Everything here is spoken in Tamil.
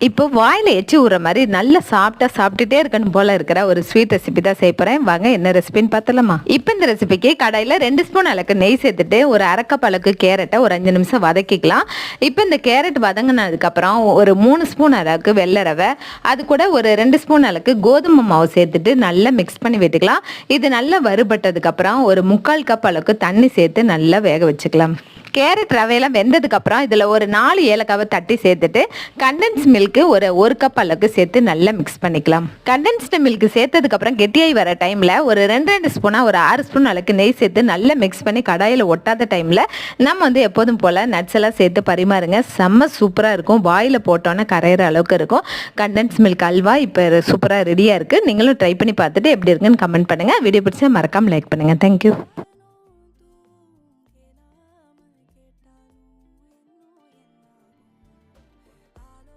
இப்போ வாயில் எச்சி ஊற மாதிரி நல்லா சாப்பிட்டுட்டே இருக்கணும் போல இருக்கிற ஒரு ஸ்வீட் ரெசிபி தான் செய்ய போகிறேன். வாங்க என்ன ரெசிபின்னு பார்த்தலாமா? இப்போ இந்த ரெசிபிக்கு கடாயில் 2 ஸ்பூன் அளவுக்கு நெய் சேர்த்துட்டு ஒரு அரைக்கப் அளவுக்கு கேரட்டை ஒரு 5 நிமிஷம் வதக்கிக்கலாம். இப்போ இந்த கேரட் வதங்கினதுக்கப்புறம் ஒரு 3 ஸ்பூன் அளவுக்கு வெள்ளை ரவை, அது கூட ஒரு 2 ஸ்பூன் அளவுக்கு கோதுமை மாவு சேர்த்துட்டு நல்லா மிக்ஸ் பண்ணி விட்டுக்கலாம். இது நல்லா வறுபட்டதுக்கப்புறம் ஒரு 3/4 கப் அளவுக்கு தண்ணி சேர்த்து நல்லா வேக வச்சுக்கலாம். கேரட் ரவையெல்லாம் வெந்ததுக்கப்புறம் இதில் ஒரு 4 ஏலக்காவை தட்டி சேர்த்துட்டு கண்டென்ஸ் மில்க்கு ஒரு கப் அளவுக்கு சேர்த்து நல்லா மிக்ஸ் பண்ணிக்கலாம். கண்டென்ஸ்டு மில்க் சேர்த்ததுக்கப்புறம் கெட்டியாகி வர டைமில் ஒரு 2 ஸ்பூனாக ஒரு 6 ஸ்பூன் அளவுக்கு நெய் சேர்த்து நல்லா மிக்ஸ் பண்ணி கடாயில் ஒட்டாத டைமில் நம்ம எப்போதும் போல் நட்ஸ் எல்லாம் சேர்த்து பரிமாறுங்க. செம்ம சூப்பராக இருக்கும். வாயில் போட்டோன்னே கரையிற அளவுக்கு இருக்கும். கண்டென்ஸ் மில்க் அல்வா இப்போ சூப்பராக ரெடியாக இருக்குது. நீங்களும் ட்ரை பண்ணி பார்த்துட்டு எப்படி இருக்குன்னு கமெண்ட் பண்ணுங்கள். வீடியோ பிடிச்சா மறக்காமல் லைக் பண்ணுங்கள். தேங்க்யூ.